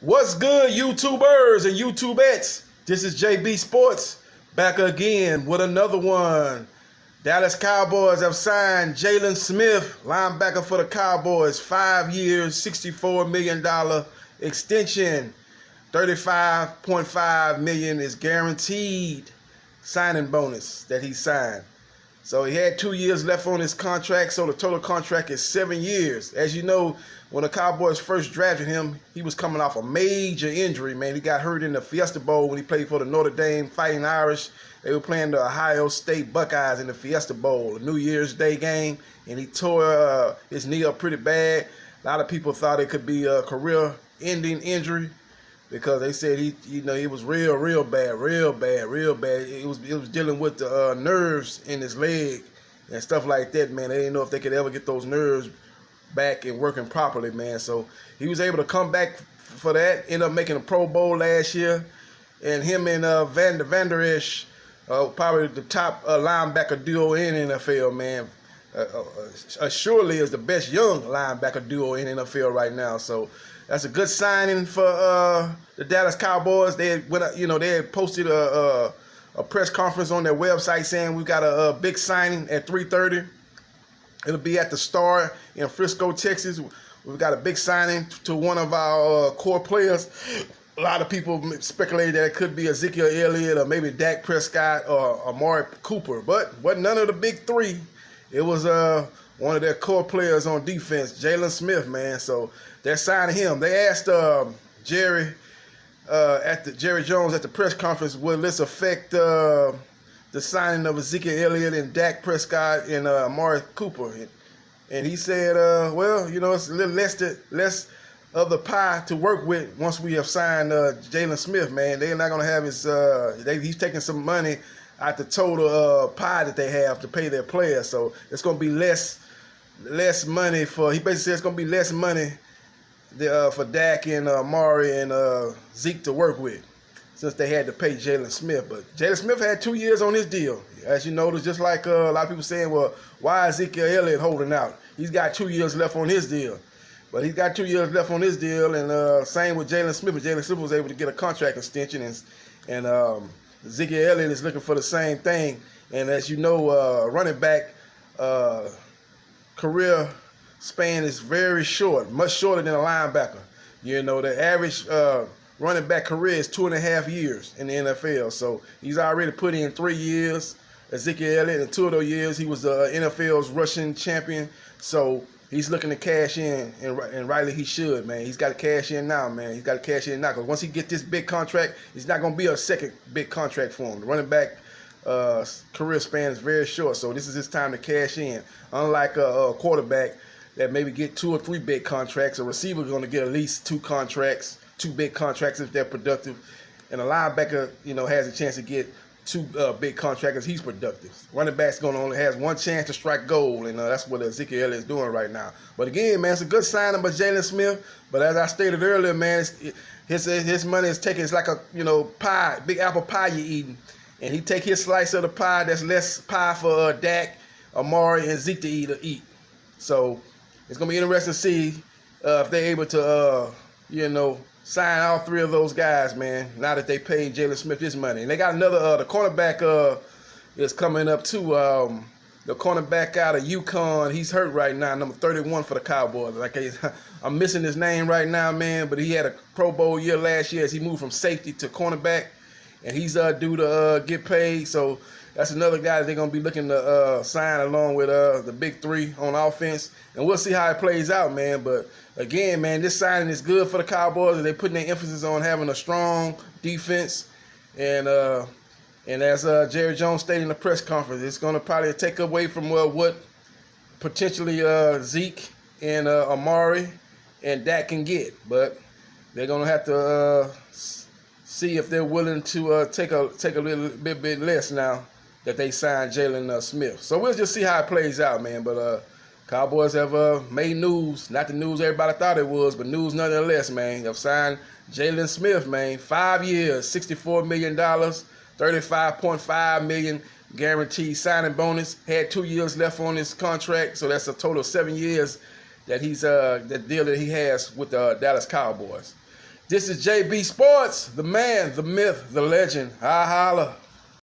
What's good, YouTubers and YouTubettes? This is JB Sports back again with another one. Dallas Cowboys have signed Jaylon Smith, linebacker for the Cowboys, 5 years, $64 million extension. $35.5 million is guaranteed signing bonus that he signed. So he had 2 years left on his contract, so the total contract is 7 years. As you know, when the Cowboys first drafted him, he was coming off a major injury, man. He got hurt in the Fiesta Bowl when he played for the Notre Dame Fighting Irish. They were playing the Ohio State Buckeyes in the Fiesta Bowl, a New Year's Day game, and he tore his knee up pretty bad. A lot of people thought it could be a career-ending injury, because they said he was real bad. It was dealing with the nerves in his leg and stuff like that, man. They didn't know if they could ever get those nerves back and working properly, man. So he was able to come back for that. Ended up making a Pro Bowl last year, and him and Van Der Esch, probably the top linebacker duo in NFL, man. Surely is the best young linebacker duo in NFL right now. So that's a good signing for the Dallas Cowboys. They had posted a press conference on their website saying we got a big signing at 3:30. It'll be at the Star in Frisco, Texas. We've got a big signing to one of our core players. A lot of people speculated that it could be Ezekiel Elliott or maybe Dak Prescott or Amari Cooper, but wasn't none of the big three. It was one of their core players on defense, Jaylon Smith, man. So they're signing him. They asked Jerry Jones at the press conference, will this affect the signing of Ezekiel Elliott and Dak Prescott and Amari Cooper? And he said, well, it's a little less of the pie to work with once we have signed Jaylon Smith, man. They're not going to have his he's taking some money out the total pie that they have to pay their players. So it's going to be less money for, he basically said it's going to be less money for Dak and Amari and Zeke to work with, since they had to pay Jaylon Smith. But Jaylon Smith had 2 years on his deal. As you notice, just like a lot of people saying, well, why is Ezekiel Elliott holding out? He's got 2 years left on his deal. But he's got 2 years left on his deal, and same with Jaylon Smith. But Jaylon Smith was able to get a contract extension, and Ezekiel Elliott is looking for the same thing. And as you know, running back career span is very short, much shorter than a linebacker. The average running back career is 2.5 years in the NFL. So he's already put in 3 years. Ezekiel Elliott, in 2 of those years, he was the NFL's rushing champion. So he's looking to cash in, and rightly he should, man. He's got to cash in now, man. He's got to cash in now, because once he gets this big contract, it's not going to be a second big contract for him. The running back career span is very short, so this is his time to cash in. Unlike a quarterback that maybe get 2 or 3 big contracts, a receiver is going to get at least 2 big contracts if they're productive, and a linebacker, has a chance to get 2 big contracts if he's productive. Running back's going to only has 1 chance to strike gold, and that's what Ezekiel Elliott is doing right now. But again, man, it's a good signing by Jaylon Smith. But as I stated earlier, man, his money is taken. It's like a pie, big apple pie you're eating, and he take his slice of the pie. That's less pie for Dak, Amari, and Zeke to eat. So it's gonna be interesting to see if they're able to sign all 3 of those guys, man, now that they paid Jaylon Smith his money. And they got another, the cornerback is coming up too. The cornerback out of UConn, he's hurt right now, number 31 for the Cowboys. I'm missing his name right now, man, but he had a Pro Bowl year last year as he moved from safety to cornerback, and he's due to get paid. So that's another guy that they're going to be looking to sign along with the big 3 on offense. And we'll see how it plays out, man. But again, man, this signing is good for the Cowboys, and they're putting their emphasis on having a strong defense. And as Jerry Jones stated in the press conference, it's going to probably take away from what potentially Zeke and Amari and Dak can get. But they're going to have to see if they're willing to take a little bit less now that they signed Jaylon Smith. So we'll just see how it plays out, man. But Cowboys have made news. Not the news everybody thought it was, but news nonetheless, man. They've signed Jaylon Smith, man. 5 years, $64 million, $35.5 million guaranteed signing bonus. Had 2 years left on his contract, so that's a total of 7 years that he's that deal that he has with the Dallas Cowboys. This is JB Sports, the man, the myth, the legend. I holla.